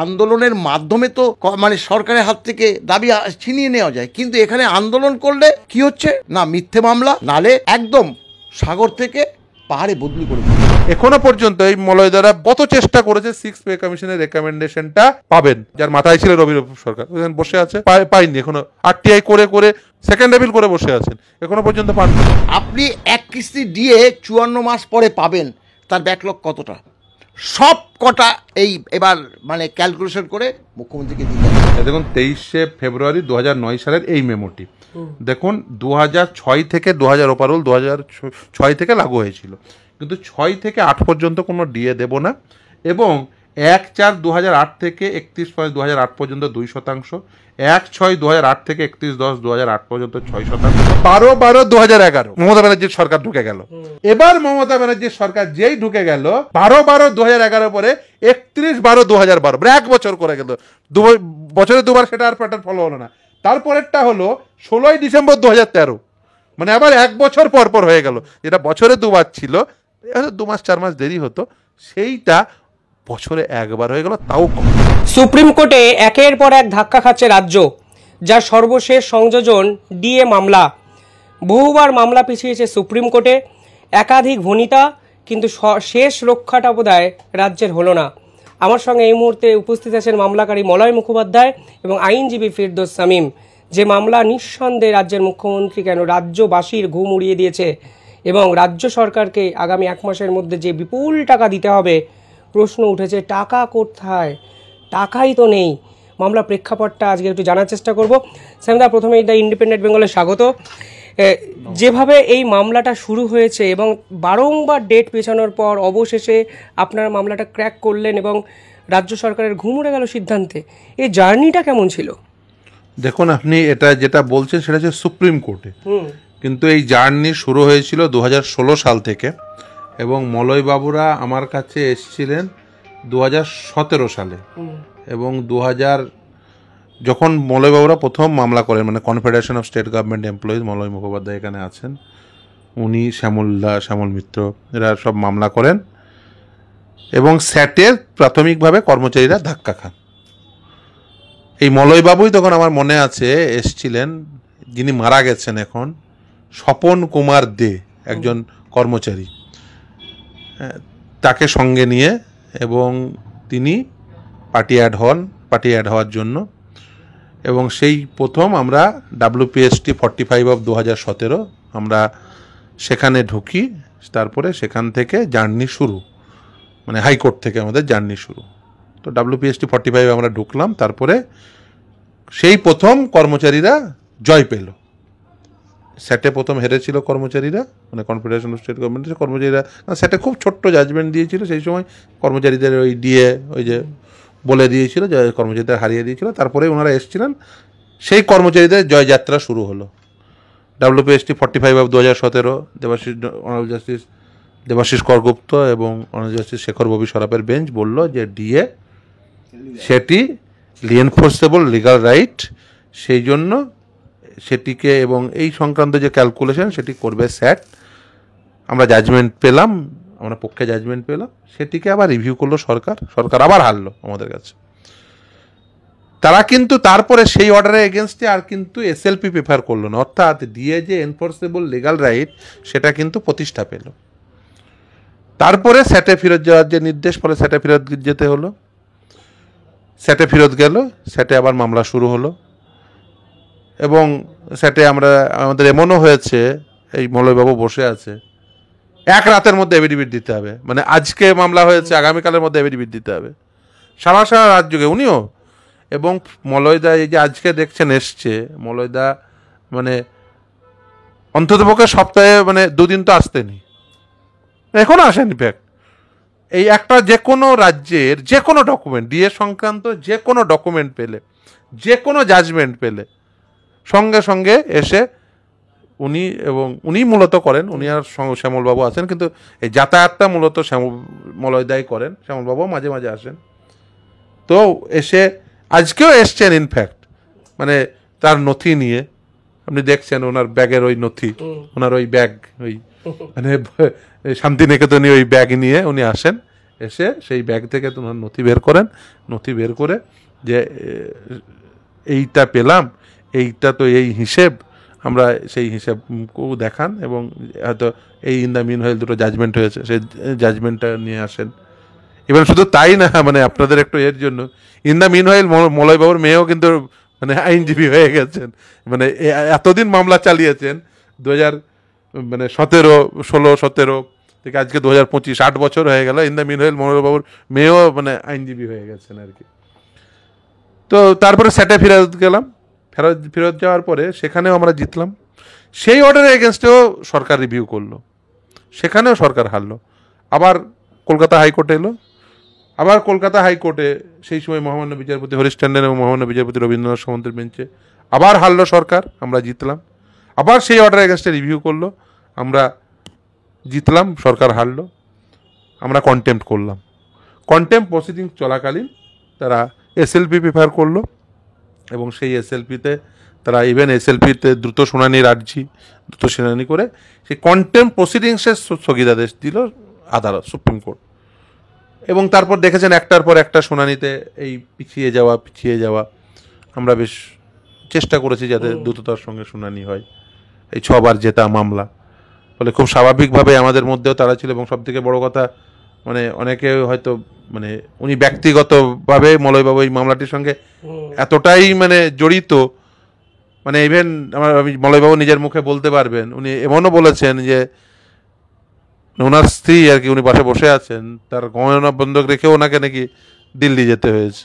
আন্দোলনের মাধ্যমে তো মানে সরকারের হাত থেকে দাবি ছিনিয়ে নেওয়া যায়, কিন্তু এখানে আন্দোলন করলে কি হচ্ছে না, মিথ্যে মামলা, নালে একদম সাগর থেকে পাহাড়ে বদলি করে। এখনো পর্যন্ত এই মলয়দারা কত চেষ্টা করেছে 6 পে কমিশনের রেকমেন্ডেশনটা পাবেন, যার মাথায় ছিল রবি সরকার, বসে আছে, পাইনি এখনো। আরটিআই করে করে সেকেন্ড অ্যাপিল করে বসে আছেন, এখনো পর্যন্ত পান। আপনি এক কিস্তি দিয়ে 54 মাস পরে পাবেন, তার ব্যাকলগ কতটা, সব কটা এই এবার মানে ক্যালকুলেশন করে মুখ্যমন্ত্রীকে দিতে। দেখুন 23শে ফেব্রুয়ারি 2009 সালের এই মেমোটি দেখুন, 2006 থেকে 2000 ওপারল 2006 থেকে লাগু হয়েছিল, কিন্তু 6 থেকে 8 পর্যন্ত কোনো ডিএ দেব না, এবং 1/4/2008 থেকে 31/5/2008 পর্যন্ত 2%, 1/6/2008 থেকে 31/10/2008 পর্যন্ত 6%, 12/12/2011 মমতা ব্যানার্জির সরকার ঢুকে গেল। এবার মমতা ব্যানার্জির সরকার যেই ঢুকে গেল 12/12/2011 পরে 31/12/2012, 1 বছর করে গেল, বছরে দুবার, সেটা আর প্যাটার্ন ফলো হলো না। তারপরেরটা হলো 16ই ডিসেম্বর 2013, মানে আবার 1 বছর পর পর হয়ে গেল, যেটা বছরে দুবার ছিল, 2 মাস 4 মাস দেরি হতো, সেইটা বছরে একবার হয়ে গেল, তাও কম। সুপ্রিম কোর্টে একের পর এক ধাক্কা খাচ্ছে রাজ্য, যার সর্বশেষ সংযোজন ডিএ মামলা। বহুবার মামলা পিছিয়েছে সুপ্রিম কোর্টে, একাধিক ভণিতা, কিন্তু শেষ রক্ষাটা বোধহয় রাজ্যের হলো না। আমার সঙ্গে এই মুহূর্তে উপস্থিত আছেন মামলাকারী মলয় মুখোপাধ্যায় এবং আইনজীবী ফিরদৌস শামীম। যে মামলা নিঃসন্দেহে রাজ্যের মুখ্যমন্ত্রী কেন রাজ্যবাসীর ঘুম উড়িয়ে দিয়েছে, এবং রাজ্য সরকারকে আগামী 1 মাসের মধ্যে যে বিপুল টাকা দিতে হবে, প্রশ্ন উঠেছে টাকা কোথায়, টাকাই তো নেই। মামলা প্রেক্ষাপটটা আজকে একটু জানার চেষ্টা করব। স্যামদা, প্রথমে দ্য ইন্ডিপেন্ডেন্ট বেঙ্গলে স্বাগত। যেভাবে এই মামলাটা শুরু হয়েছে এবং বারংবার ডেট পেছানোর পর অবশেষে আপনারা মামলাটা ক্র্যাক করলেন এবং রাজ্য সরকারের ঘুম উড়ে গেল সিদ্ধান্তে, এই জার্নিটা কেমন ছিল? দেখুন, আপনি এটা যেটা বলছেন সেটা হচ্ছে সুপ্রিম কোর্টে, কিন্তু এই জার্নি শুরু হয়েছিল 2016 সাল থেকে, এবং মলয় বাবুরা আমার কাছে এসেছিলেন 2017 সালে, এবং 2000 যখন মলয় বাবুরা প্রথম মামলা করেন, মানে confederation of state government employees, Malay Mukhopadhyay এখানে আছেন, উনি, শ্যামল মিত্র, এরা সব মামলা করেন, এবং স্যাটের প্রাথমিকভাবে কর্মচারীরা ধাক্কা খান। এই মলয়বাবুই তখন আমার মনে আছে এসছিলেন, যিনি মারা গেছেন এখন, স্বপন কুমার দে, একজন কর্মচারী, তাকে সঙ্গে নিয়ে, এবং তিনি পার্টি অ্যাড হওয়ার জন্য, এবং সেই প্রথম আমরা WPST 45/2017 আমরা সেখানে ঢুকি। তারপরে সেখান থেকে জার্নি শুরু, মানে হাইকোর্ট থেকে আমাদের জার্নি শুরু। তো WPST 45 আমরা ঢুকলাম, তারপরে সেই প্রথম কর্মচারীরা জয় পেল। স্যাটে প্রথম হেরেছিল কর্মচারীরা, মানে কনফেডারেশন অফ স্টেট গভর্নমেন্টের কর্মচারীরা, স্যাটে খুব ছোট্ট জাজমেন্ট দিয়েছিল সেই সময়, কর্মচারীদের ওই ডিএ ওই যে বলে দিয়েছিল, যে কর্মচারীদের হারিয়ে দিয়েছিল, তারপরে ওনারা এসেছিলেন, সেই কর্মচারীদের জয়যাত্রা শুরু হলো। WPST 45/2017 honourable justice Debasish Kargupta এবং অনারেবল জাস্টিস শেখর ববি সরাফের বেঞ্চ বলল যে ডিএ সেটি এনফোর্সেবল লিগাল রাইট, সেই জন্য সেটিকে, এবং এই সংক্রান্ত যে ক্যালকুলেশন সেটি করবে স্যাট। আমরা জাজমেন্ট পেলাম, আমরা পক্ষে জাজমেন্ট পেলাম, সেটিকে আবার রিভিউ করলো সরকার আবার হারলো আমাদের কাছে। তারা কিন্তু তারপরে সেই অর্ডারের এগেনস্টে আর কিন্তু SLP প্রেফার করলো না, অর্থাৎ ডিএ যে এনফোর্সেবল লিগাল রাইট সেটা কিন্তু প্রতিষ্ঠা পেল। তারপরে স্যাটে ফেরত যাওয়ার যে নির্দেশ, ফলে স্যাটে ফেরত যেতে হলো, স্যাটে ফেরত গেল, স্যাটে আবার মামলা শুরু হলো, এবং স্যাটে আমাদের এমনও হয়েছে, এই মলয়বাবু বসে আছে, 1 রাতের মধ্যে এফিডেভিট দিতে হবে, মানে আজকে মামলা হয়েছে, আগামীকালের মধ্যে এফিডেভিট দিতে হবে, সারা রাত যুগে উনিও। এবং মলয়দা এই যে আজকে দেখছেন এসছে, মলয়দা মানে অন্ততপক্ষে সপ্তাহে মানে 2 দিন তো আসতেনি, এখনো আসেনি। ফ্যাক্ট এই একটা যে কোনো রাজ্যের যে কোনো ডকুমেন্ট, ডিএ সংক্রান্ত যে কোনো ডকুমেন্ট পেলে, যে কোনো জাজমেন্ট পেলে সঙ্গে সঙ্গে এসে উনি মূলত করেন, উনি আর শ্যামলবাবু আছেন, কিন্তু এই যাতায়াতটা মূলত মলয়দাই করেন, শ্যামলবাবু মাঝে মাঝে আসেন। তো এসে আজকেও এসছেন, ইনফ্যাক্ট মানে তার নথি নিয়ে, আপনি দেখছেন ওনার ব্যাগের ওই নথি, ওনার ওই ব্যাগ, ওই মানে শান্তিনিকেতনে ওই ব্যাগ নিয়ে উনি আসেন, এসে সেই ব্যাগ থেকে তোমার নথি বের করেন, নথি বের করে যে এইটা পেলাম, এইটা তো এই হিসেব, আমরা সেই হিসেবকেও দেখান এবং হয়তো এই ইন দ্য মিন হয়ে দুটো জাজমেন্ট হয়েছে সেই জাজমেন্টটা নিয়ে আসেন। এবার শুধু তাই না, মানে আপনাদের একটু এর জন্য ইন দ্য মিন হয়ে মলয়বাবুর মেয়েও কিন্তু মানে আইনজীবী হয়ে গেছেন, মানে এতদিন মামলা চালিয়েছেন 2017 থেকে আজকে 2025, 8 বছর হয়ে গেল। ইন দ্য মিন হয়ে মলয়বাবুর মেয়েও মানে আইনজীবী হয়ে গেছেন আর কি। তো তারপরে স্যাটে ফেরত গেলাম, ফেরত যাওয়ার পরে সেখানেও আমরা জিতলাম। সেই অর্ডারের এগেনস্টেও সরকার রিভিউ করলো, সেখানেও সরকার হারলো। আবার কলকাতা হাইকোর্টে এলো, আবার কলকাতা হাইকোর্টে সেই সময় মহামান্য বিচারপতি হরিশ ট্যান্ডন এবং মহামান্য বিচারপতি রবীন্দ্রনাথ সামন্তের বেঞ্চে আবার হারলো সরকার, আমরা জিতলাম। আবার সেই অর্ডার এগেনস্টে রিভিউ করলো, আমরা জিতলাম, সরকার হারলো। আমরা কন্টেম্প্ট করলাম। কন্টেম্প্ট প্রসিডিং চলাকালীন তারা এসএলপি প্রিফার করলো এবং সেই এসএলপিতে তারা ইভেন এসএলপিতে দ্রুত শুনানির আর্জি দ্রুত শুনানি করে সেই কন্টেম্প্ট প্রসিডিংসের স্থগিতাদেশ দিল আদালত, সুপ্রিম কোর্ট। এবং তারপর দেখেছেন একটার পর একটা শুনানিতে এই পিছিয়ে যাওয়া। আমরা বেশ চেষ্টা করেছি যাতে দ্রুততার সঙ্গে শুনানি হয়। এই 6 বার জেতা মামলা, ফলে খুব স্বাভাবিকভাবে আমাদের মধ্যেও তারা ছিল। এবং সবথেকে বড় কথা, মানে অনেকে হয়তো মানে উনি ব্যক্তিগতভাবে মলয়বাবু এই মামলাটির সঙ্গে এতটাই মানে জড়িত, মানে ইভেন আমি মলয়বাবু নিজের মুখে বলতে পারবেন, উনি এমনও বলেছেন যে ওনার স্ত্রী আর কি, উনি পাশে বসে আছেন, তার গয়না বন্ধক রেখে ওনাকে নাকি দিল্লি যেতে হয়েছে।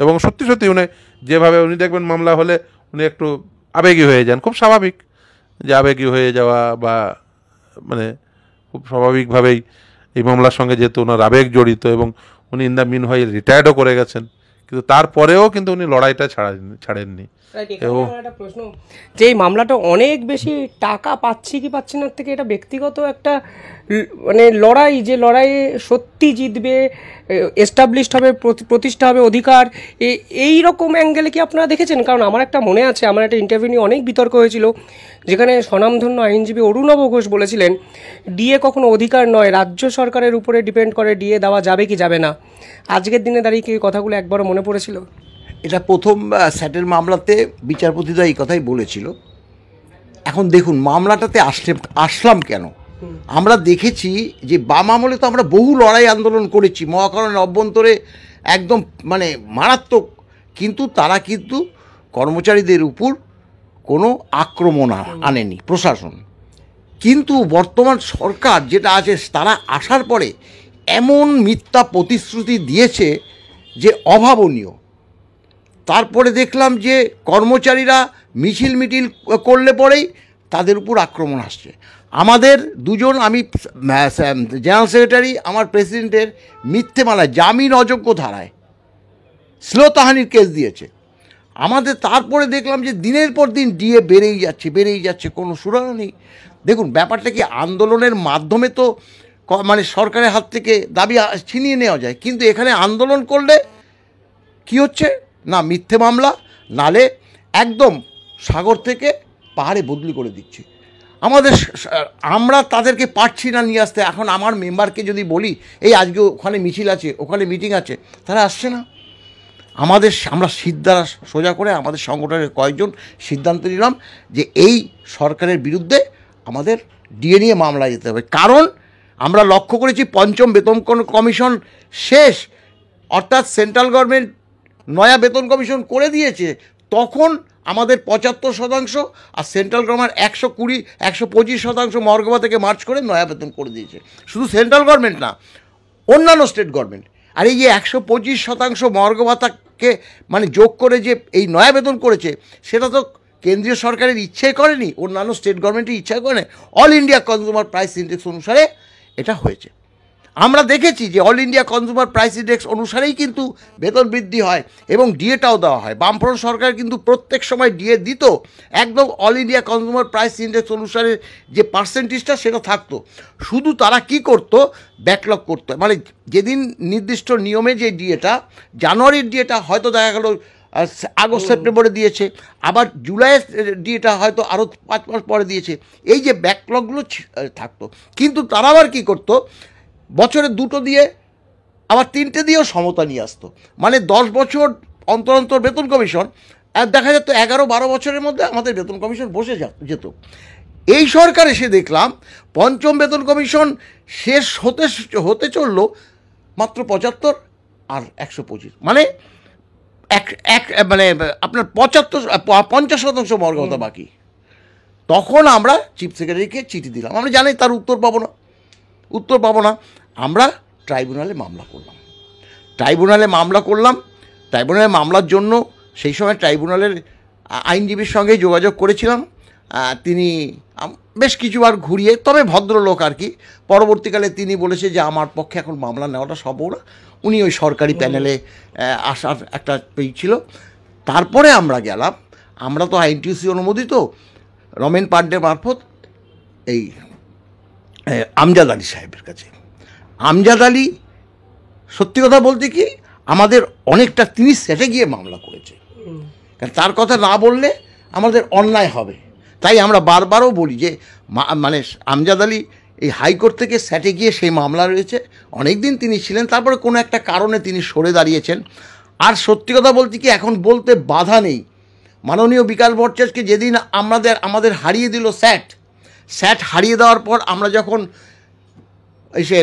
এবং সত্যি সত্যি উনি যেভাবে, উনি দেখবেন মামলা হলে উনি একটু আবেগী হয়ে যান, খুব স্বাভাবিক যে আবেগী হয়ে যাওয়া, বা মানে খুব স্বাভাবিকভাবেই এই মামলার সঙ্গে যেহেতু ওনার আবেগ জড়িত এবং উনি ইন দ্য মিন হয়ে রিটায়ার্ডও করে গেছেন, কিন্তু তারপরেও কিন্তু উনি লড়াইটা ছাড়েননি। একটা প্রশ্ন, যে এই মামলাটা অনেক বেশি টাকা পাচ্ছি কি পাচ্ছি না থেকে এটা ব্যক্তিগত একটা মানে লড়াই, যে লড়াইয়ে সত্যি জিতবে, এস্টাবলিশড হবে, প্রতিষ্ঠা হবে অধিকার, এই রকম অ্যাঙ্গেলে কি আপনারা দেখেছেন? কারণ আমার একটা মনে আছে, আমার একটা ইন্টারভিউ নিয়ে অনেক বিতর্ক হয়েছিল, যেখানে স্বনামধন্য আইনজীবী অরুণাভ ঘোষ বলেছিলেন ডিএ কখনো অধিকার নয়, রাজ্য সরকারের উপরে ডিপেন্ড করে ডিএ দেওয়া যাবে কি যাবে না। আজকের দিনে দাঁড়িয়ে কি এই কথাগুলো একবারও মনে পড়েছিল? এটা প্রথম স্যাটের মামলাতে বিচারপতিরা এই কথাই বলেছিল। এখন দেখুন মামলাটাতে আসলাম কেন, আমরা দেখেছি যে বাম আমলে তো আমরা বহু লড়াই আন্দোলন করেছি, মহাকরণের অভ্যন্তরে একদম মানে মারাত্মক, কিন্তু তারা কিন্তু কর্মচারীদের উপর কোনো আক্রমণ আনেনি প্রশাসন। কিন্তু বর্তমান সরকার যেটা আছে, তারা আসার পরে এমন মিথ্যা প্রতিশ্রুতি দিয়েছে যে অভাবনীয়। তারপরে দেখলাম যে কর্মচারীরা মিছিল করলে পরেই তাদের উপর আক্রমণ আসছে। আমাদের দুজন, আমি জেনারেল সেক্রেটারি, আমার প্রেসিডেন্টের মিথ্যে মামলায় জামিন অযোগ্য ধারায় শ্লীলতাহানির কেস দিয়েছে আমাদের। তারপরে দেখলাম যে দিনের পর দিন ডিএ বেড়েই যাচ্ছে, কোনো সুরাহা নেই। দেখুন ব্যাপারটা কি, আন্দোলনের মাধ্যমে তো মানে সরকারের হাত থেকে দাবি ছিনিয়ে নেওয়া যায়, কিন্তু এখানে আন্দোলন করলে কি হচ্ছে না, মিথ্যে মামলা, নালে একদম সাগর থেকে পাহাড়ে বদলি করে দিচ্ছে আমরা তাদেরকে পারছি না নিয়ে আসতে। এখন আমার মেম্বারকে যদি বলি এই আজকে ওখানে মিছিল আছে, ওখানে মিটিং আছে, তারা আসছে না। আমরা সিদ্ধারা সোজা করে আমাদের সংগঠনের কয়েকজন সিদ্ধান্ত নিলাম যে এই সরকারের বিরুদ্ধে আমাদের ডিএ নিয়ে মামলা যেতে হবে। কারণ আমরা লক্ষ্য করেছি পঞ্চম বেতন কমিশন শেষ, অর্থাৎ সেন্ট্রাল গভর্নমেন্ট নয়া বেতন কমিশন করে দিয়েছে, তখন আমাদের 75% আর সেন্ট্রাল গভর্নমেন্ট 125% মর্গবা থেকে মার্চ করে নয়া বেতন করে দিয়েছে। শুধু সেন্ট্রাল গভর্নমেন্ট না, অন্যান্য স্টেট গভর্নমেন্ট। আর এই যে 125% মর্গভাতাকে মানে যোগ করে যে এই নয়া বেতন করেছে, সেটা তো কেন্দ্রীয় সরকারের ইচ্ছাই করেনি, অন্যান্য স্টেট গভর্নমেন্টের ইচ্ছা করে, all India consumer price index অনুসারে এটা হয়েছে। আমরা দেখেছি যে all India consumer price index অনুসারেই কিন্তু বেতন বৃদ্ধি হয় এবং ডিএটাও দেওয়া হয়। বামফ্রন্ট সরকার কিন্তু প্রত্যেক সময় ডিএ দিত, একদম all India consumer price index অনুসারে যে পার্সেন্টেজটা সেটা থাকতো। শুধু তারা কি করতো, ব্যাকলগ করতো, মানে যেদিন নির্দিষ্ট নিয়মে যে ডিএটা, জানুয়ারির ডিএটা হয়তো দেখা গেল আগস্ট সেপ্টেম্বরে দিয়েছে, আবার জুলাইয়ের ডিএটা হয়তো আরও 5 মাস পরে দিয়েছে, এই যে ব্যাকলগগুলো থাকতো। কিন্তু তারা আবার কী করতো, বছরে 2টো দিয়ে আবার 3টে দিয়েও সমতা নিয়ে আসতো। মানে 10 বছর অন্তর অন্তর বেতন কমিশন, আর দেখা যেত 11-12 বছরের মধ্যে আমাদের বেতন কমিশন বসে যেত। এই সরকার এসে দেখলাম পঞ্চম বেতন কমিশন শেষ হতে চলল মাত্র 75 আর 125, মানে মানে আপনার 50% মর্যাদা বাকি। তখন আমরা চিফ সেক্রেটারিকে চিঠি দিলাম, আমরা জানি তার উত্তর পাবো না। আমরা ট্রাইব্যুনালে মামলা করলাম। ট্রাইব্যুনালে মামলার জন্য সেই সময় ট্রাইব্যুনালের আইনজীবীর সঙ্গে যোগাযোগ করেছিলাম। তিনি বেশ কিছুবার ঘুরিয়ে, তবে ভদ্রলোক আর কি, পরবর্তীকালে তিনি বলেছে যে আমার পক্ষে এখন মামলা নেওয়াটা সম্ভব না। উনি ওই সরকারি প্যানেলে আসার একটা ছিল। তারপরে আমরা গেলাম, আমরা তো আইনটিউসি অনুমোদিত, রমেন পাণ্ডে মারফত এই আমজাদ আলী সাহেবের কাছে। আমজাদ আলী সত্যি কথা বলতে কি আমাদের অনেকটা, তিনি সেটে গিয়ে মামলা করেছে, কারণ তার কথা না বললে আমাদের অন্যায় হবে। তাই আমরা বারবারও বলি যে মানে আমজাদ আলী এই হাইকোর্ট থেকে সেটে গিয়ে সেই মামলা রয়েছে, অনেক দিন তিনি ছিলেন, তারপরে কোনো একটা কারণে তিনি সরে দাঁড়িয়েছেন। আর সত্যি কথা বলতে কি এখন বলতে বাধা নেই, মাননীয় বিকাশ ভট্টাচার্যকে যেদিন আমাদের হারিয়ে দিল স্যাট হারিয়ে দেওয়ার পর আমরা যখন এসে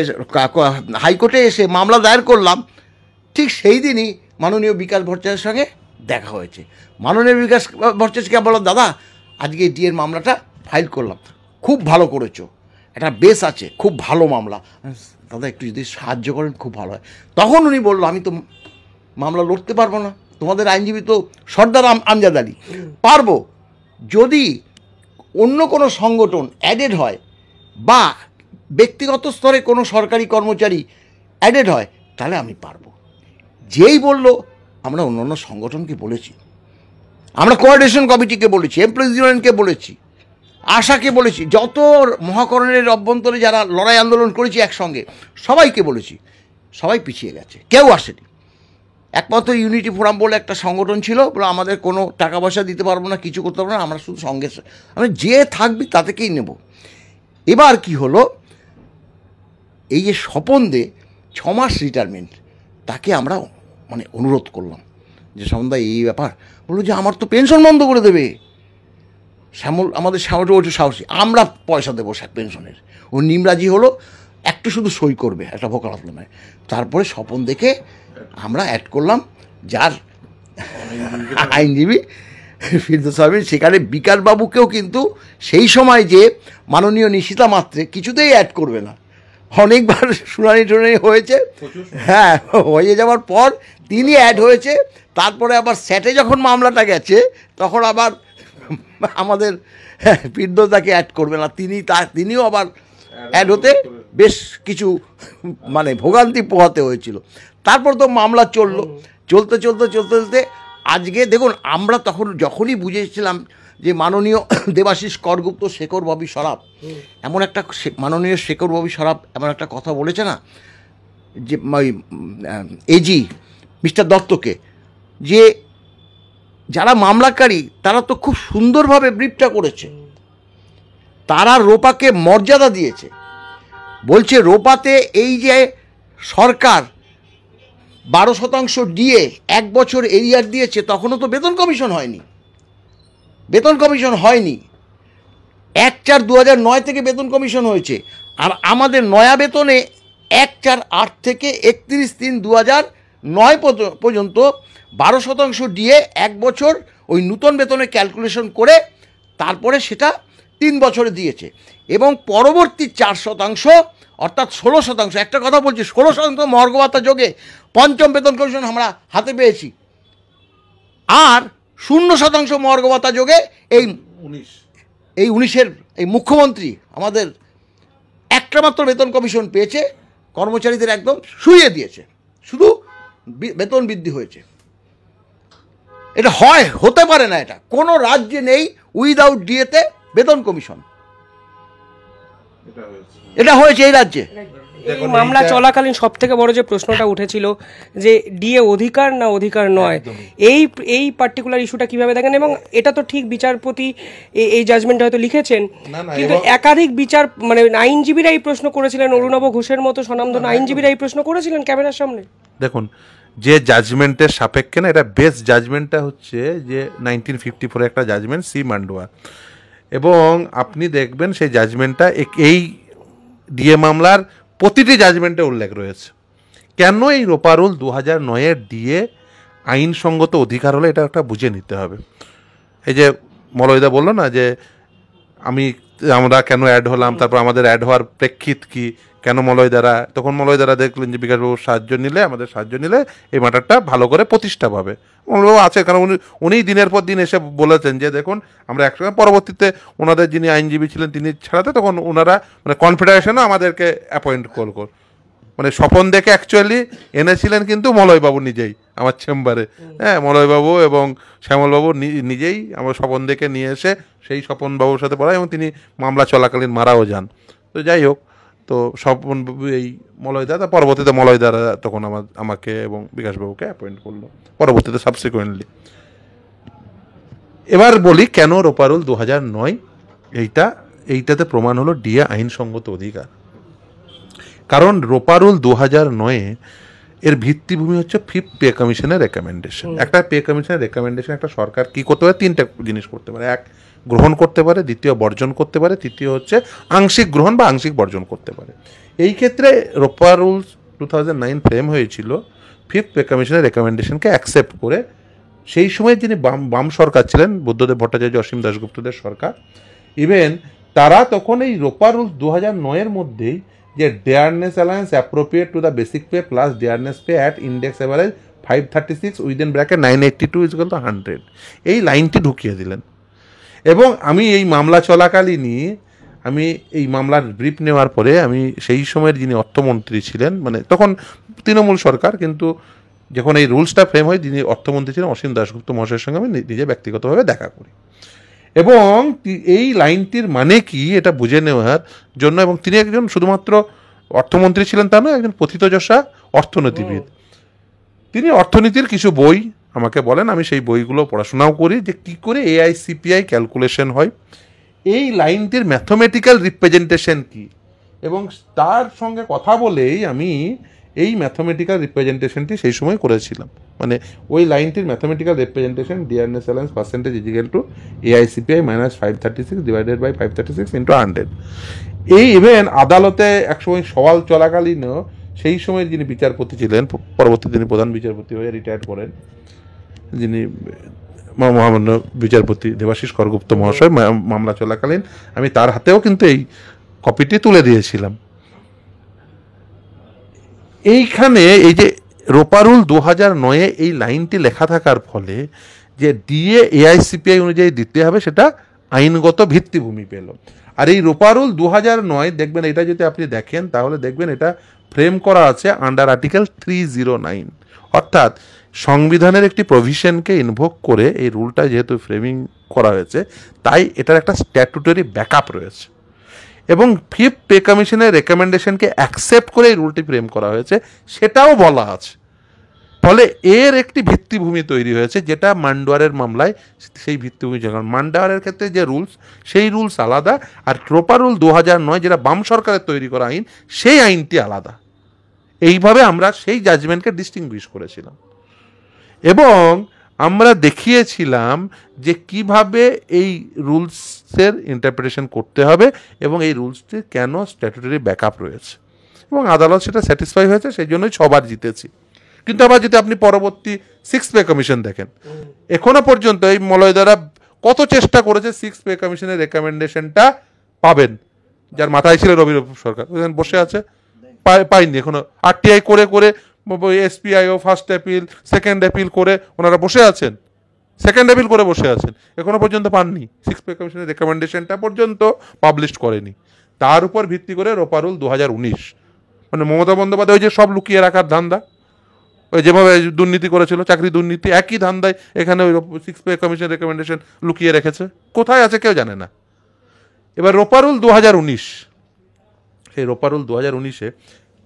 হাইকোর্টে এসে মামলা দায়ের করলাম, ঠিক সেই দিনই মাননীয় বিকাশ ভট্টাচার্যের সঙ্গে দেখা হয়েছে। মাননীয় বিকাশ ভট্টাচার্যকে বলল, দাদা আজকে ডিএর মামলাটা ফাইল করলাম, খুব ভালো করেছো, একটা বেস আছে, খুব ভালো মামলা, দাদা একটু যদি সাহায্য করেন খুব ভালো হয়। তখন উনি বললো, আমি তো মামলা লড়তে পারবো না, তোমাদের আইনজীবী তো সর্দার আমজাদ আলী, পারবো যদি অন্য কোনো সংগঠন অ্যাডেড হয় বা ব্যক্তিগত স্তরে কোনো সরকারি কর্মচারী অ্যাডেড হয় তাহলে আমি পারবো। যেই বলল, আমরা অন্য অন্য সংগঠনকে বলেছি, আমরা কোঅর্ডিনেশন কমিটিকে বলেছি, এমপ্লয়িজ ইউনিয়নকে বলেছি, আশাকে বলেছি, যত মহাকরণের অভ্যন্তরে যারা লড়াই আন্দোলন করেছি একসঙ্গে সবাইকে বলেছি, সবাই পিছিয়ে গেছে, কেউ আসেনি। একমাত্র ইউনিটি ফোরাম বলে একটা সংগঠন ছিল, বলে আমাদের কোনো টাকা পয়সা দিতে পারবো না, কিছু করতে পারবো না, আমরা শুধু সঙ্গে আমি যে থাকবি তাদেরকেই নেব। এবার কি হলো, এই যে স্বপন দে 6 মাস রিটায়ারমেন্ট, তাকে আমরা মানে অনুরোধ করলাম যে স্বপনদা এই ব্যাপার, বললো যে আমার তো পেনশন বন্ধ করে দেবে। আমাদের শ্যামলটা ওইটা সাহসী, আমরা পয়সা দেবো পেনশনের। ও নিমরাজি হলো, একটু শুধু সই করবে একটা ভোকালতনায়। তারপরে স্বপন দেখে আমরা অ্যাড করলাম, যার আইনজীবী ফিরদৌস আহমেদ, সেখানে বিকাশবাবুকেও কিন্তু সেই সময় যে মাননীয় নিশিতা মাত্রে কিছুতেই অ্যাড করবে না, অনেকবার শুনানি হয়েছে, হ্যাঁ হয়ে যাওয়ার পর তিনি অ্যাড হয়েছে। তারপরে আবার স্যাটে যখন মামলাটা গেছে তখন আবার আমাদের ফিরদৌসদাকে অ্যাড করবে না, তিনিও আবার অ্যাড হতে বেশ কিছু মানে ভোগান্তি পোহাতে হয়েছিল। তারপর তো মামলা চলতে আজকে দেখুন, আমরা তখন যখনই বুঝেছিলাম যে মাননীয় দেবাশিস করগুপ্ত, শেখর ববি সরাফ এমন একটা, মাননীয় শেখর ববি সরাফ এমন একটা কথা বলেছে না, যে এজি মিস্টার দত্তকে, যে যারা মামলাকারী তারা তো খুব সুন্দরভাবে ব্রিফটা করেছে, তারা রোপাকে মর্যাদা দিয়েছে। বলছে রোপাতে এই যে সরকার 12% দিয়ে 1 বছর এরিয়ার দিয়েছে, তখনও তো বেতন কমিশন হয়নি। 1/4/2009 থেকে বেতন কমিশন হয়েছে, আর আমাদের নয়া বেতনে 1/4/8 থেকে 31/3/2009 পর্যন্ত 12% দিয়ে 1 বছর ওই নূতন বেতনে ক্যালকুলেশন করে তারপরে সেটা 3 বছরে দিয়েছে, এবং পরবর্তী 4% অর্থাৎ 16%, একটা কথা বলছি, 16% মহার্ঘ ভাতা যোগে পঞ্চম বেতন কমিশন আমরা হাতে পেয়েছি, আর 0% মহার্ঘ ভাতা যোগে এই 19-এর এই মুখ্যমন্ত্রী আমাদের একটা মাত্র বেতন কমিশন পেয়েছে, কর্মচারীদের একদম শুইয়ে দিয়েছে, শুধু বেতন বৃদ্ধি হয়েছে। এটা হতে পারে না, এটা কোনো রাজ্যে নেই উইদাউট ডিএতে বেতন কমিশন, এটা হয়েছে এই রাজ্যে। এই মামলা চলাকালীন সব থেকে বড় যে প্রশ্নটা উঠেছিল যে ডিএ অধিকার না অধিকার নয়, এই পার্টিকুলার ইস্যুটা কিভাবে দেখেন? এবং এটা তো ঠিক বিচারপতি এই জাজমেন্ট হয়তো লিখেছেন, কিন্তু একাধিক মানে আইনজীবীরা এই প্রশ্ন করেছিলেন, অরুণাভ ঘোষের মতো স্বনামধন্য আইনজীবীরা এই প্রশ্ন করেছিলেন ক্যামেরার সামনে। দেখুন, যে জাজমেন্টের সাপেক্ষে না, এটা বেস্ট জাজমেন্টটা হচ্ছে যে 1954 একটা জাজমেন্ট সি মান্ডুয়া, এবং আপনি দেখবেন সেই জাজমেন্টটা এই ডিএ মামলার প্রতিটি জাজমেন্টে উল্লেখ রয়েছে। কেন এই রোপারুল 2009-এর ডিএ আইনসঙ্গত অধিকার হলে এটা একটা বুঝে নিতে হবে। এই যে মলয়দা বললো না যে আমরা কেন অ্যাড হলাম, তারপর আমাদের অ্যাড হওয়ার প্রেক্ষিত কি, কেন মলয়দারা, তখন মলয়দারা দেখলেন যে বিকাশবাবুর আমাদের সাহায্য নিলে এই ম্যাটারটা ভালো করে প্রতিষ্ঠা পাবে। মলয়বাবু আছে, কারণ উনি দিনের পর দিন এসে বলেছেন যে দেখুন আমরা একসঙ্গে, পরবর্তীতে ওনাদের যিনি আইনজীবী ছিলেন তিনি ছাড়াতে তখন ওনারা মানে কনফেডারেশনও আমাদেরকে অ্যাপয়েন্ট কর মানে স্বপন দেখে অ্যাকচুয়ালি এনেছিলেন কিন্তু মলয়বাবু নিজেই আমার চেম্বারে। হ্যাঁ, মলয়বাবু এবং শ্যামলবাবু নিজেই আমার স্বপন দেখে নিয়ে এসে সেই স্বপনবাবুর সাথে পড়ায়, এবং তিনি মামলা চলাকালীন মারাও যান। তো যাই হোক, তো স্বপনবাবু এই মলয়দা, পরবর্তীতে মলয়দারা তখন আমাকে এবং বিকাশবাবুকে অ্যাপয়েন্ট করলো পরবর্তীতে সাবসিকুয়েন্টলি। এবার বলি কেন রোপারুল 2009 এইটাতে প্রমাণ হলো ডিএ আইনসঙ্গত অধিকার। কারণ রোপারুল 2009 এর ভিত্তিভূমি হচ্ছে 5th পে কমিশনের রেকমেন্ডেশন। একটা পে কমিশনের রেকমেন্ডেশন একটা সরকার কি করতে পারে, 3টা জিনিস করতে পারে। এক, গ্রহণ করতে পারে, দ্বিতীয় বর্জন করতে পারে, তৃতীয় হচ্ছে আংশিক গ্রহণ বা আংশিক বর্জন করতে পারে। এই ক্ষেত্রে রোপারুল 2009 ফ্রেম হয়েছিল 5th পে কমিশনের রেকমেন্ডেশনকে অ্যাকসেপ্ট করে। সেই সময় যিনি বাম সরকার ছিলেন, বুদ্ধদেব ভট্টাচার্য, অসীম দাশগুপ্তদের সরকার, ইভেন তারা তখন এই রোপারুল 2009-এর মধ্যেই যে dearness alliance appropriate to the basic pay plus dearness pay at index average 536 within bracket 982 equal to 100, এই লাইনটি ঢুকিয়ে দিলেন। এবং আমি এই মামলা চলাকালীনই আমি এই মামলার ব্রিফ নেওয়ার পরে আমি সেই সময়ের যিনি অর্থমন্ত্রী ছিলেন, মানে তখন তৃণমূল সরকার, কিন্তু যখন এই রুলসটা ফ্রেম হয় যিনি অর্থমন্ত্রী ছিলেন অসীম দাশগুপ্ত মহাশয়ের সঙ্গে আমি নিজে ব্যক্তিগতভাবে দেখা করি, এবং এই লাইনটির মানে কি এটা বুঝে নেওয়ার জন্য। এবং তিনি একজন শুধুমাত্র অর্থমন্ত্রী ছিলেন তা নয়, একজন প্রথিতযশা অর্থনীতিবিদ। তিনি অর্থনীতির কিছু বই আমাকে বলেন, আমি সেই বইগুলো পড়াশোনাও করি যে কী করে এআইসিপিআই ক্যালকুলেশন হয়, এই লাইনটির ম্যাথমেটিক্যাল রিপ্রেজেন্টেশন কি, এবং তার সঙ্গে কথা বলেই আমি এই ম্যাথমেটিক্যাল রিপ্রেজেন্টেশনটি সেই সময় করেছিলাম। মানে ওই লাইনটির mathematical representation dearness allowance percentage equal to AICPI minus 536 divided by 536 into 100। এই ইভেন আদালতে একসময় সওয়াল চলাকালীনও সেই সময় যিনি বিচারপতি ছিলেন, পরবর্তী তিনি প্রধান বিচারপতি হয়ে রিটায়ার করেন, যিনি মহামান্য বিচারপতি দেবাশিস করগুপ্ত মহাশয়, মামলা চলাকালীন আমি তার হাতেও কিন্তু এই কপিটি তুলে দিয়েছিলাম। এইখানে এই যে রোপারুল 2009 এই লাইনটি লেখা থাকার ফলে যে ডিএ এআইসিপিআই অনুযায়ী দিতে হবে সেটা আইনগত ভিত্তিভূমি পেল। আর এই রোপারুল 2009 দেখবেন, এটা যদি আপনি দেখেন তাহলে দেখবেন এটা ফ্রেম করা আছে আন্ডার আর্টিকেল 309, অর্থাৎ সংবিধানের একটি প্রভিশনকে ইনভোক করে এই রুলটা যেহেতু ফ্রেমিং করা হয়েছে, তাই এটার একটা স্ট্যাটুটরি ব্যাকআপ রয়েছে, এবং 5th পে কমিশনের রেকমেন্ডেশনকে অ্যাকসেপ্ট করে এই রুলটি ফ্রেম করা হয়েছে সেটাও বলা আছে। ফলে এর একটি ভিত্তিভূমি তৈরি হয়েছে, যেটা মান্ডওয়ারের মামলায় সেই ভিত্তিভূমি, যখন মান্ডওয়ারের ক্ষেত্রে যে রুলস সেই রুলস আলাদা, আর রোপারুল 2009 যেটা বাম সরকারের তৈরি করা আইন সেই আইনটি আলাদা। এইভাবে আমরা সেই জাজমেন্টকে ডিস্টিংগুইশ করেছিলাম, এবং আমরা দেখিয়েছিলাম যে কিভাবে এই রুলসের ইন্টারপ্রিটেশন করতে হবে এবং এই রুলসটির কেন স্ট্যাটুটরি ব্যাকআপ রয়েছে, এবং আদালত সেটা স্যাটিসফাই হয়েছে, সেই জন্যই 6 বার জিতেছি। কিন্তু আবার যদি আপনি পরবর্তী 6th পে কমিশন দেখেন, এখনো পর্যন্ত এই মলয়দারা কত চেষ্টা করেছে 6th পে কমিশনের রেকমেন্ডেশনটা পাবেন, যার মাথায় ছিল রবি সরকার, বসে আছে, পাইনি এখনো। আরটিআই করে করে SPIO first appeal second appeal করে ওনারা বসে আছেন, সেকেন্ড অ্যাপিল করে বসে আছেন, এখনো পর্যন্ত পাননি। 6th পে কমিশনের রেকমেন্ডেশনটা পর্যন্ত পাবলিশ করেনি। তার উপর ভিত্তি করে রোপারুল 2019, মানে মমতা বন্দ্যোপাধ্যায় ওই যে সব লুকিয়ে রাখার ধান্দা, ওই যেভাবে দুর্নীতি করেছিল, চাকরি দুর্নীতি, একই ধান্দায় এখানে ওই 6th পে কমিশন রেকমেন্ডেশন লুকিয়ে রেখেছে, কোথায় আছে কেউ জানে না। এবার রোপারুল 2019, সেই রোপারুল 2019-এ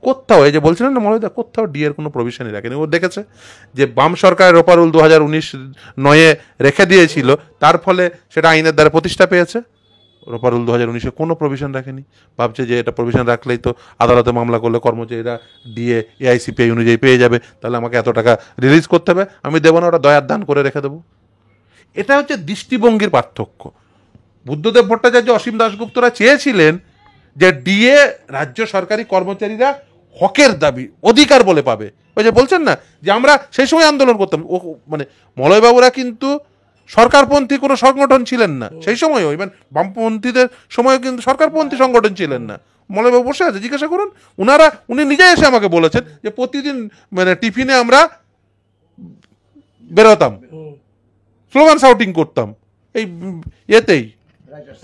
কোথাও, এই যে বলছিলেন না মনে কোথাও ডিএর কোনো প্রভিশনই রাখেনি। ও দেখেছে যে বাম সরকারের রোপারুল 2019-9 রেখে দিয়েছিল, তার ফলে সেটা আইনের দ্বারা প্রতিষ্ঠা পেয়েছে। রোপারুল 2019-এ কোনো প্রভিশন রাখেনি, ভাবছে যে এটা প্রভিশন রাখলেই তো আদালতে মামলা করলে কর্মচারীরা ডিএ এআইসিপিআই অনুযায়ী পেয়ে যাবে, তাহলে আমাকে এত টাকা রিলিজ করতে হবে, আমি দেবো না, ওটা দয়ার দান করে রেখে দেবো। এটা হচ্ছে দৃষ্টিভঙ্গির পার্থক্য। বুদ্ধদেব ভট্টাচার্য, অসীম দাশগুপ্তরা চেয়েছিলেন যে ডিএ রাজ্য সরকারি কর্মচারীরা হকের দাবি, অধিকার বলে পাবে। ওই যে বলছেন না যে আমরা সেই সময় আন্দোলন করতাম, ও মানে মলয়বাবুরা কিন্তু সরকারপন্থী কোনো সংগঠন ছিলেন না সেই সময়ও, ইভেন বামপন্থীদের সময়ও কিন্তু সরকারপন্থী সংগঠন ছিলেন না। মলয়বাবু বসে আছে, জিজ্ঞাসা করুন, উনি নিজে এসে আমাকে বলেছেন যে প্রতিদিন মানে টিফিনে আমরা বেরোতাম, স্লোগান শাউটিং করতাম এই এতেই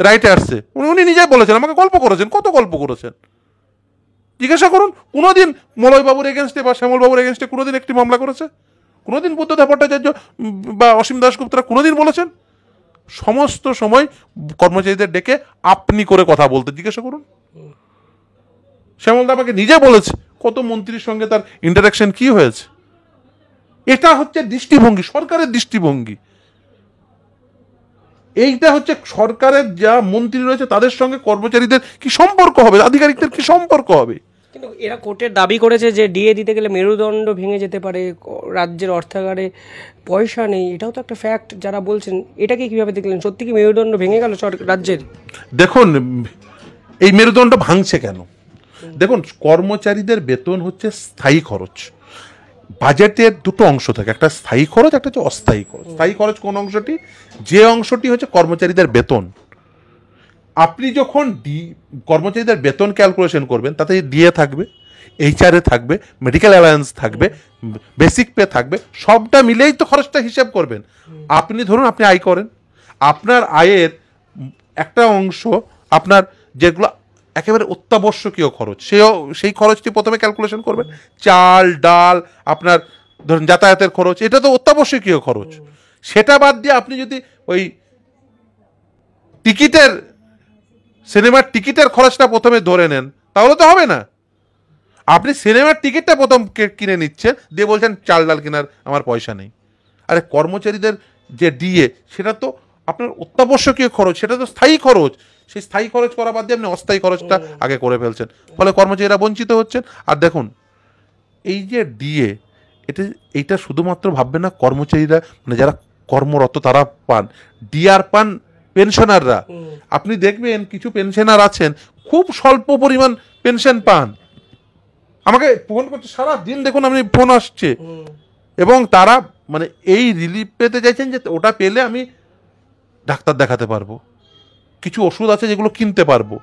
রাইটার্সে। উনি নিজেই বলেছেন, আমাকে গল্প করেছেন, কত গল্প করেছেন। জিজ্ঞাসা করুন কোনোদিন মলয়বাবুর এগেনস্টে বা শ্যামলবাবুর এগেনস্টে কোনোদিন একটি মামলা করেছে? কোনোদিন বুদ্ধদেব ভট্টাচার্য বা অসীম দাশগুপ্তরা কোনোদিন বলেছেন? সমস্ত সময় কর্মচারীদের ডেকে আপনি করে কথা বলতে জিজ্ঞাসা করুন। শ্যামলদা আমাকে নিজে বলেছে কত মন্ত্রীর সঙ্গে তার ইন্টারাকশন কি হয়েছে। এটা হচ্ছে দৃষ্টিভঙ্গি, সরকারের দৃষ্টিভঙ্গি। এইটা হচ্ছে সরকারের যা মন্ত্রী রয়েছে তাদের সঙ্গে কর্মচারীদের কি সম্পর্ক হবে, আধিকারিকদের কি সম্পর্ক হবে। কিন্তু এরা কোর্টের দাবি করেছে যে ডিএ দিতে গেলে মেরুদণ্ড ভেঙে যেতে পারে, রাজ্যের অর্থাগারে পয়সা নেই, এটাও তো একটা ফ্যাক্ট যারা বলছেন। এটাকে কিভাবে দেখলেন? সত্যি কি মেরুদণ্ড ভেঙে গেল রাজ্যের? দেখুন এই মেরুদণ্ড ভাঙছে কেন, দেখুন কর্মচারীদের বেতন হচ্ছে স্থায়ী খরচ। বাজেটের দুটো অংশ থাকে, একটা স্থায়ী খরচ, একটা হচ্ছে অস্থায়ী খরচ। স্থায়ী খরচ কোন অংশটি? যে অংশটি হচ্ছে কর্মচারীদের বেতন। আপনি যখন কর্মচারীদের বেতন ক্যালকুলেশন করবেন তাতে ডিএ থাকবে, এইচআরএ থাকবে, মেডিকেল অ্যালায়েন্স থাকবে, বেসিক পে থাকবে, সবটা মিলেই তো খরচটা হিসাব করবেন। আপনি ধরুন আপনি আয় করেন, আপনার আয়ের একটা অংশ আপনার যেগুলো একেবারে অত্যাবশ্যকীয় খরচ, সেই খরচটি প্রথমে ক্যালকুলেশন করবেন। চাল ডাল, আপনার ধরুন যাতায়াতের খরচ, এটা তো অত্যাবশ্যকীয় খরচ। সেটা বাদ দিয়ে আপনি যদি ওই সিনেমার টিকিটের খরচটা প্রথমে ধরে নেন তাহলে তো হবে না। আপনি সিনেমার টিকিটটা প্রথম কিনে নিচ্ছেন, দিয়ে বলছেন চাল ডাল কেনার আমার পয়সা নেই। আরে কর্মচারীদের যে ডিএ সেটা তো আপনার অত্যাবশ্যকীয় খরচ, সেটা তো স্থায়ী খরচ। সেই স্থায়ী খরচ করা বাদ দিয়ে আপনি অস্থায়ী খরচটা আগে করে ফেলছেন, ফলে কর্মচারীরা বঞ্চিত হচ্ছেন। আর দেখুন এই যে ডিএ, এইটা শুধুমাত্র ভাববে না কর্মচারীরা, মানে যারা কর্মরত তারা পান, ডিআর পান পেনশনাররা। আপনি দেখবেন কিছু পেনশনার আছেন খুব স্বল্প পরিমাণ পেনশন পান, আমাকে ফোন করছে সারা দিন, দেখুন আপনি ফোন আসছে, এবং তারা মানে এই রিলিফ পেতে চাইছেন যে ওটা পেলে আমি ডাক্তার দেখাতে পারবো, কিছু ওষুধ আছে যেগুলো কিনতে পারবো।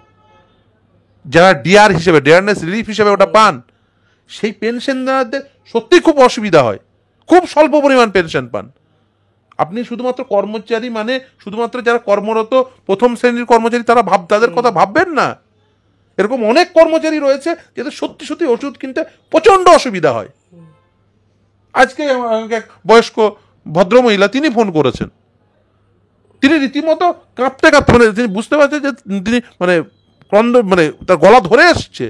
যারা ডিআর হিসেবে, ডিয়ারনেস রিলিফ হিসেবে ওটা পান, সেই পেনশনদারদের সত্যি খুব অসুবিধা হয়, খুব স্বল্প পরিমাণ পেনশন পান। আপনি শুধুমাত্র কর্মচারী মানে শুধুমাত্র যারা কর্মরত প্রথম শ্রেণীর কর্মচারী তাদের কথা ভাববেন না। এরকম অনেক কর্মচারী রয়েছে যাদের সত্যি সত্যি ওষুধ কিনতে প্রচন্ড অসুবিধা হয়। আজকে আমাকে এক বয়স্ক ভদ্রমহিলা তিনি ফোন করেছেন, তিনি রীতিমতো কাঁপতে কাঁপতে, মানে তিনি বুঝতে পারছেন যে তিনি মানে তার গলা ধরে আসছে,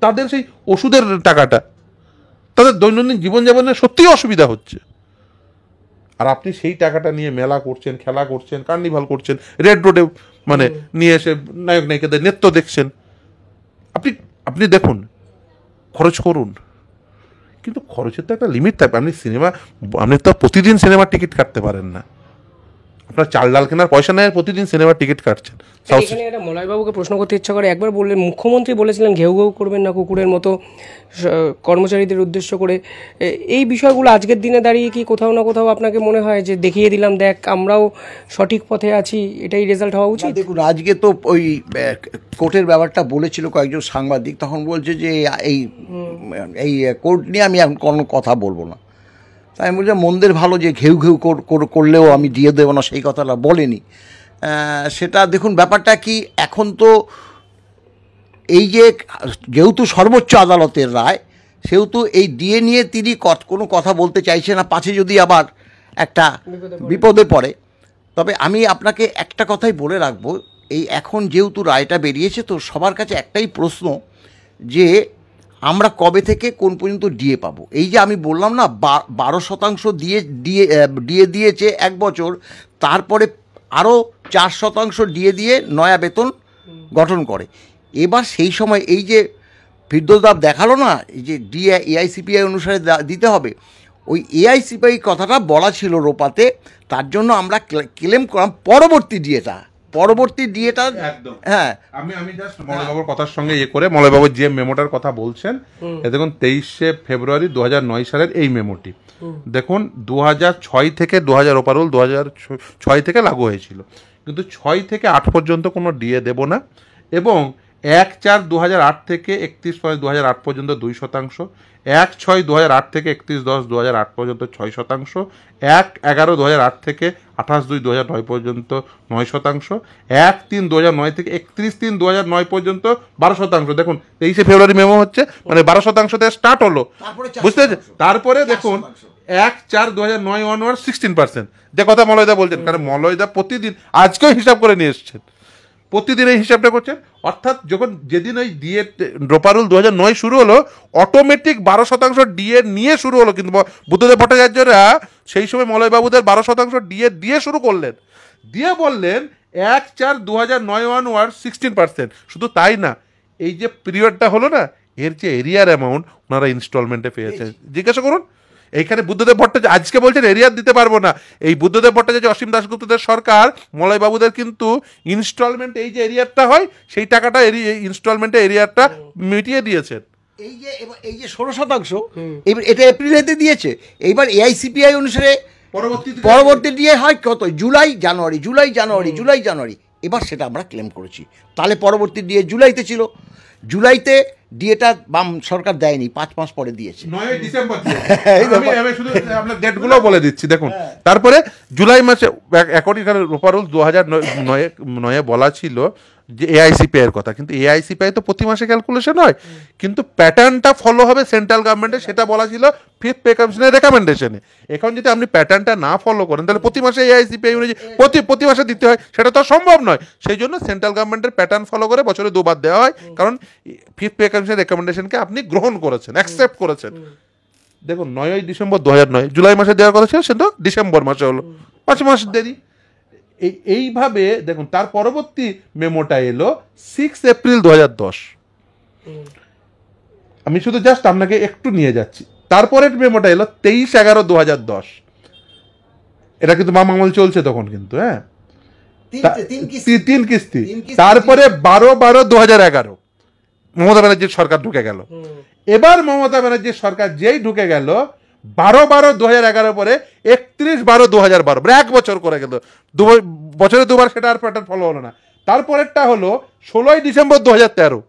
তাদের সেই ওষুধের টাকাটা, তাদের দৈনন্দিন জীবনযাপনের সত্যিই অসুবিধা হচ্ছে। আর আপনি সেই টাকাটা নিয়ে মেলা করছেন, খেলা করছেন, কার্নিভাল করছেন, রেড রোডে নিয়ে এসে নায়ক নায়িকাদের নৃত্য দেখছেন। আপনি দেখুন, খরচ করুন, কিন্তু খরচের তো একটা লিমিট থাকবে। আপনি তো প্রতিদিন সিনেমার টিকিট কাটতে পারেন না, আপনার চাল ডাল কেনার পয়সা নেই, প্রতিদিন সিনেমার টিকিট কাটছেন। এখানে একটা মলয়বাবুকে প্রশ্ন করতে ইচ্ছা করে, একবার বললেন মুখ্যমন্ত্রী বলেছিলেন ঘেউ ঘেউ করবেন না কুকুরের মতো কর্মচারীদের উদ্দেশ্য করে। এই বিষয়গুলো আজকের দিনে দাঁড়িয়ে কি কোথাও না কোথাও আপনাকে মনে হয় যে দেখিয়ে দিলাম দেখ আমরাও সঠিক পথে আছি, এটাই রেজাল্ট হওয়া উচিত? দেখুন আজকে তো ওই কোর্টের ব্যাপারটা বলেছিল কয়েকজন সাংবাদিক, তখন বলছে যে এই কোর্ট নিয়ে আমি এখন কোনো কথা বলবো না। তাই আমি বলছি মন্দের ভালো যে ঘেউ ঘেউ করলেও আমি দিয়ে দেবো না, সেই কথাটা বলেনি। সেটা দেখুন ব্যাপারটা কি, এখন তো এই যে যেহেতু সর্বোচ্চ আদালতের রায়, সেহেতু এই ডিএ নিয়ে তিনি কোনো কথা বলতে চাইছে না, পাছে যদি আবার একটা বিপদে পড়ে। তবে আমি আপনাকে একটা কথাই বলে রাখবো, এই এখন যেহেতু রায়টা বেরিয়েছে, তো সবার কাছে একটাই প্রশ্ন যে আমরা কবে থেকে কোন পর্যন্ত ডিএ পাবো। এই যে আমি বললাম না 12% ডিএ দিয়েছে এক বছর, তারপরে আরও 4% ডিএ দিয়ে নয়া বেতন গঠন করে। এবার সেই সময় এই যে ফিরদৌস দেখালো না, এই যে ডিএ এআইসিপিআই অনুসারে দিতে হবে, ওই এআইসিপিআই কথাটা বলা ছিল রোপাতে, তার জন্য আমরা ক্লেম করলাম পরবর্তী ডিএটা। একদম। হ্যাঁ, আমি জাস্ট মলয়বাবুর কথার সঙ্গে করে মলয়বাবুর যে মেমোটার কথা বলছেন, দেখুন 23শে ফেব্রুয়ারি 2009 সালের এই মেমোটি দেখুন, 2006 থেকে 2000 ওপারল 2006 থেকে লাগু হয়েছিল, কিন্তু 6 থেকে 8 পর্যন্ত কোনো ডিএ দেব না, এবং 1/4/2008 থেকে 31/5/2008 পর্যন্ত 2%, 1/6/2008 থেকে 31/10/2008 পর্যন্ত 6%, 1/11/2008 থেকে 28/2/2009 পর্যন্ত 9%, 1/3/2009 থেকে 31/3/2009 পর্যন্ত 12%। দেখুন 23শে ফেব্রুয়ারি মেমো হচ্ছে, মানে 12% থেকে স্টার্ট হলো, বুঝতে পেরেছেন? তারপরে দেখুন 1/4/2009 অনওয়ার্ড 16%, যে কথা মলয়দা বলছেন, কারণ মলয়দা প্রতিদিন আজকেও হিসাব করে নিয়ে এসছেন, প্রতিদিন এই হিসাবটা করছেন। অর্থাৎ যখন যেদিন ওই ডিএ রোপারুল 2009 শুরু হলো, অটোমেটিক 12% ডিএ নিয়ে শুরু হলো, কিন্তু বুদ্ধদেব ভট্টাচার্যরা সেই সময় মলয়বাবুদের 12% ডিএ দিয়ে শুরু করলেন, দিয়ে বললেন 1/4/2009 অনওয়ার্ড 16%। শুধু তাই না, এই যে পিরিয়ডটা হলো না, এর যে এরিয়ার অ্যামাউন্ট ওনারা ইনস্টলমেন্টে পেয়েছেন। জিজ্ঞাসা করুন, এইখানে বুদ্ধদেব ভট্টাচার্য আজকে বলছেন এরিয়ার দিতে পারবো না, এই বুদ্ধদেব ভট্টাচার্য অসীম দাশগুপ্তদের সরকার মলয়বাবুদের কিন্তু ইনস্টলমেন্ট, এই যে এরিয়ারটা হয় সেই টাকাটা ইনস্টলমেন্টে এরিয়ারটা মিটিয়ে দিয়েছেন। এই যে 16%, এটা এপ্রিলেতে দিয়েছে। এইবার এআইসিপিআই অনুসারে পরবর্তী ডিএ হয় কত? জুলাই জানুয়ারি। এবার সেটা আমরা ক্লেম করেছি। তাহলে পরবর্তী ডিএ জুলাইতে ছিল, জুলাইতে ডিএটা বাম সরকার দেয়নি, 5 মাস পরে দিয়েছে, 9 ডিসেম্বর। আমি শুধু আপনার ডেটগুলো বলে দিচ্ছি, দেখুন। তারপরে জুলাই মাসে এখনই রোপারুল 2009 বলা ছিল যে এআইসিপিআই এর কথা, কিন্তু এআইসিপিআই তো প্রতি মাসে ক্যালকুলেশন হয়, কিন্তু প্যাটার্নটা ফলো হবে সেন্ট্রাল গভর্নমেন্টের, সেটা বলা ছিল 5th পে কমিশনের রেকমেন্ডেশনে। এখন যদি আপনি প্যাটার্নটা না ফলো করেন, তাহলে প্রতি মাসে এআইসিপিআই অনুযায়ী প্রতি মাসে দিতে হয়, সেটা তো সম্ভব নয়। সেই জন্য সেন্ট্রাল গভর্নমেন্টের প্যাটার্ন ফলো করে বছরে 2 বার দেওয়া হয়, কারণ 5th পে কমিশনের রেকমেন্ডেশনকে আপনি গ্রহণ করেছেন, অ্যাকসেপ্ট করেছেন। দেখুন 9 ডিসেম্বর 2009, জুলাই মাসে দেওয়ার কথা ছিল, সেটা ডিসেম্বর মাসে হলো, 5 মাস দেরি। এইভাবে দেখুন, তার পরবর্তী মেমোটা এলো 6 এপ্রিল 2010। আমি শুধু জাস্ট আপনাকে একটু নিয়ে যাচ্ছি। তারপরের মেমোটা এলো 23/11/2010। এটা কিন্তু বাম আমল চলছে তখন, কিন্তু হ্যাঁ 3 কিস্তি। তারপরে 12/12/2011 মমতা ব্যানার্জির সরকার ঢুকে গেল। এবার মমতা ব্যানার্জির সরকার যেই ঢুকে গেল, 12/12/2011 পরে 31/12/2012, 1 বছর করে গেল, বছরে 2 বার, সেটা আর প্যাটার্ন ফলো হলো না। তারপরেরটা হলো 16 ডিসেম্বর 2013,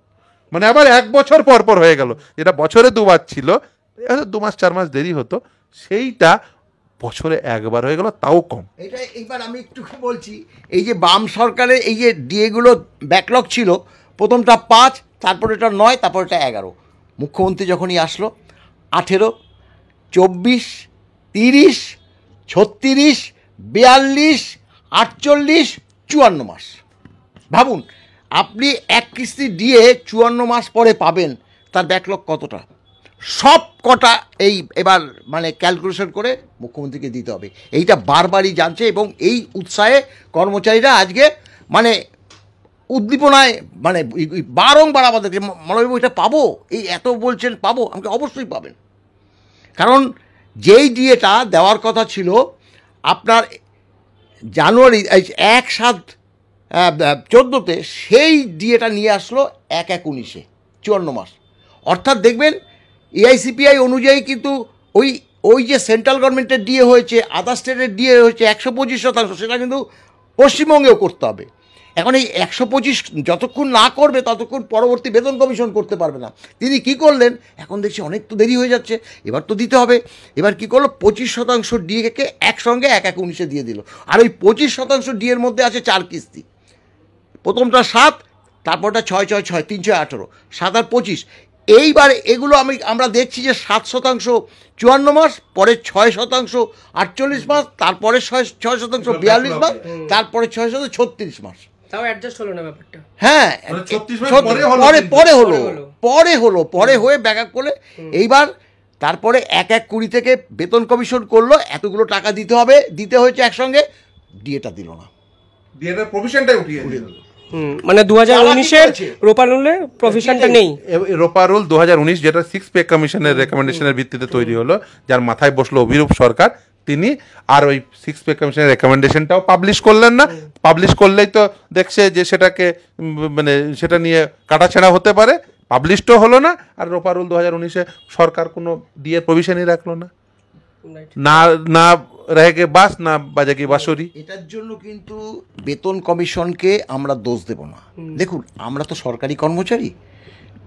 মানে আবার 1 বছর পর পর হয়ে গেল। যেটা বছরে 2 বার ছিল, 2 মাস 4 মাস দেরি হতো, সেইটা বছরে 1 বার হয়ে গেল, তাও কম। এটা এইবার আমি একটু বলছি, এই যে বাম সরকারের এই যে ডিএগুলো ব্যাকলগ ছিল, প্রথমটা 5, তারপর এটা 9, তারপর এটা 11। মুখ্যমন্ত্রী যখনই আসলো 18, 24, 30, 36, 42, 48, 54 মাস। ভাবুন, আপনি এক কিস্তি দিয়ে 54 মাস পরে পাবেন, তার ব্যাকলগ কতটা? সব কটা এই এবার মানে ক্যালকুলেশন করে মুখ্যমন্ত্রীকে দিতে হবে। এইটা বারবারই জানছে, এবং এই উৎসাহে কর্মচারীরা আজকে মানে উদ্দীপনায় মানে বারংবার আমাদেরকে, মলয়বাবু এটা পাবো, এই এত বলছেন পাবো, আমাকে অবশ্যই পাবেন। কারণ যেই ডিএটা দেওয়ার কথা ছিল আপনার জানুয়ারি 1/7/14-তে, সেই ডিএটা নিয়ে আসলো 1/1/19-এ, 54 মাস। অর্থাৎ দেখবেন এআইসিপিআই অনুযায়ী কিন্তু ওই যে সেন্ট্রাল গভর্নমেন্টের ডিএ হয়েছে, আদার স্টেটের ডিএ হয়েছে 125%, সেটা কিন্তু পশ্চিমবঙ্গেও করতে হবে। এখন এই 125 যতক্ষণ না করবে ততক্ষণ পরবর্তী বেতন কমিশন করতে পারবে না। তিনি কি করলেন, এখন দেখছি অনেক তো দেরি হয়ে যাচ্ছে, এবার তো দিতে হবে। এবার কি করলো, 25% ডিএকে একসঙ্গে 1/1/19-এ দিয়ে দিল। আর ওই 25% ডিএর মধ্যে আছে 4 কিস্তি, প্রথমটা 7, তারপরটা 6, 6, 6, 3, 6, 18, 7 আর 25। এইবার এগুলো আমরা দেখছি যে 7% 54 মাস, পরে 6% 48 মাস, তারপরে 6% 42 মাস, তারপরে 6% 36 মাস। তাও অ্যাডজাস্ট হলো না ব্যাপারটা। হ্যাঁ, মানে 36 মাস পরে হয়ে ব্যাকআপ করলে এইবার তারপরে 1/1/20 থেকে বেতন কমিশন করলো, এতগুলো টাকা দিতে হয়েছে একসঙ্গে, ডিএটা দিল না, ডিএটার প্রভিশনটাই উঠিয়ে দিল। মানে 2019-এর রোপারুলে প্রভিশনটা নেই। রোপারুল 2019 যেটা 6 পে কমিশনের রেকমেন্ডেশনের ভিত্তিতে তৈরি হলো, যার মাথায় বসলো অভিরূপ সরকার, তিনি আর ওই 6 পে কমিশনের রেকমেন্ডেশনটাও পাবলিশ করলেন না। পাবলিশ করলেই তো দেখছে যে সেটাকে মানে সেটা নিয়ে কাটাছেঁড়া হতে পারে, পাবলিশও হলো না। আর রোপারুল 2019-এ সরকার কোনো ডিএ প্রভিশনই রাখলো না, না রেগে বাস না বাজাকি বাঁশরি। এটার জন্য কিন্তু বেতন কমিশনকে আমরা দোষ দেব না। দেখুন, আমরা তো সরকারি কর্মচারী,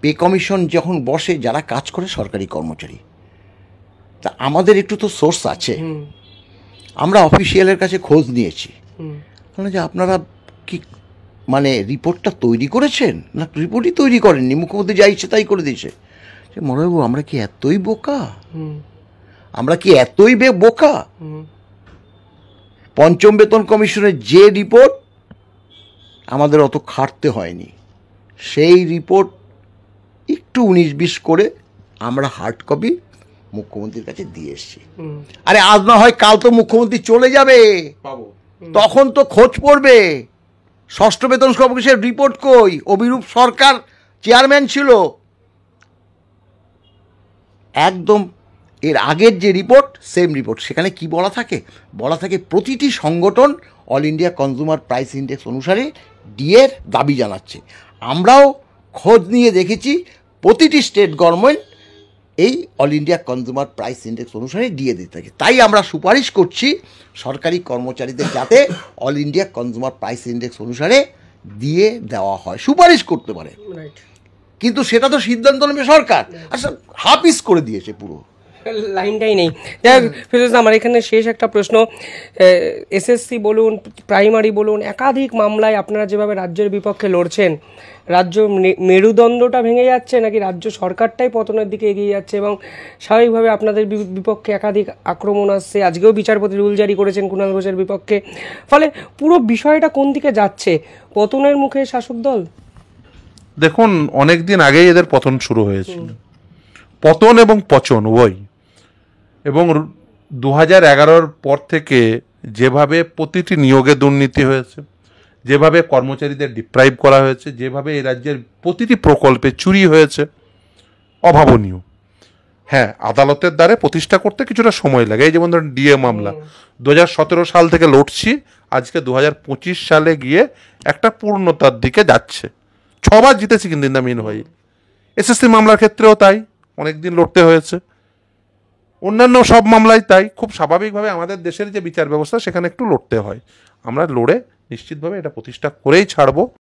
পে কমিশন যখন বসে যারা কাজ করে সরকারি কর্মচারী, তা আমাদের একটু তো সোর্স আছে। আমরা অফিসিয়ালের কাছে খোঁজ নিয়েছি, যে আপনারা কি মানে রিপোর্টটা তৈরি করেছেন না রিপোর্টই তৈরি করেননি, মুখ্যমন্ত্রী যা ইচ্ছে তাই করে দিয়েছে। মনোবাবু, আমরা কি এতই বোকা? বোকা? পঞ্চম বেতন কমিশনের যে রিপোর্ট, আমাদের অত খাটতে হয়নি, সেই রিপোর্ট একটু 19-20 করে আমরা হার্ড কপি মুখ্যমন্ত্রীর কাছে দিয়ে এসেছি। আরে আজ না হয় কাল তো মুখ্যমন্ত্রী চলে যাবে, তখন তো খোঁজ পড়বে ষষ্ঠ বেতন কমিশনের রিপোর্ট কই, অভিরূপ সরকার চেয়ারম্যান ছিল। একদম এর আগের যে রিপোর্ট, সেম রিপোর্ট, সেখানে কি বলা থাকে প্রতিটি সংগঠন all India consumer price index অনুসারে ডিএর দাবি জানাচ্ছে। আমরাও খোঁজ নিয়ে দেখেছি প্রতিটি স্টেট গভর্নমেন্ট এই all India consumer price index অনুসারে ডিএ দিতে থাকে। তাই আমরা সুপারিশ করছি সরকারি কর্মচারীদের যাতে all India consumer price index অনুসারে দিয়ে দেওয়া হয়, সুপারিশ করতে পারে। কিন্তু সেটা তো সিদ্ধান্ত নেবে সরকার, আচ্ছা হাফিস করে দিয়েছে, পুরো লাইনটাই নেই। যাই হোক ফিরোজ, আমার এখানে শেষ একটা প্রশ্ন, এসএসসি বলুন, প্রাইমারি বলুন, একাধিক মামলায় আপনারা যেভাবে রাজ্যের বিপক্ষে লড়ছেন, রাজ্য মেরুদণ্ডটা ভেঙে যাচ্ছে নাকি রাজ্য সরকারটাই পতনের দিকে এগিয়ে যাচ্ছে? এবং স্বাভাবিকভাবে আপনাদের বিপক্ষে একাধিক আক্রমণ আসছে, আজকেও বিচারপতি রুল জারি করেছেন কুণাল ঘোষের বিপক্ষে, ফলে পুরো বিষয়টা কোন দিকে যাচ্ছে? পতনের মুখে শাসক দল? দেখুন, অনেক দিন আগেই এদের পতন শুরু হয়েছিল, পতন এবং পচন উভয়। এবং 2011-র পর থেকে যেভাবে প্রতিটি নিয়োগে দুর্নীতি হয়েছে, যেভাবে কর্মচারীদের ডিপ্রাইভ করা হয়েছে, যেভাবে এই রাজ্যের প্রতিটি প্রকল্পে চুরি হয়েছে, অভাবনীয়। হ্যাঁ, আদালতের দ্বারে প্রতিষ্ঠা করতে কিছুটা সময় লাগে। এই যেমন ধরেন ডিএ মামলা 2017 সাল থেকে লড়ছি, আজকে 2025 সালে গিয়ে একটা পূর্ণতার দিকে যাচ্ছে। 6 বার জিতেছি কিন্তু ইন দ্য মিন হয়। এসএসসি মামলার ক্ষেত্রেও তাই, অনেকদিন লড়তে হয়েছে। অন্যান্য সব মামলায় তাই। খুব স্বাভাবিকভাবে আমাদের দেশের যে বিচার ব্যবস্থা, সেখানে একটু লড়তে হয়। আমরা লড়ে নিশ্চিতভাবে এটা প্রতিষ্ঠা করেই ছাড়বো।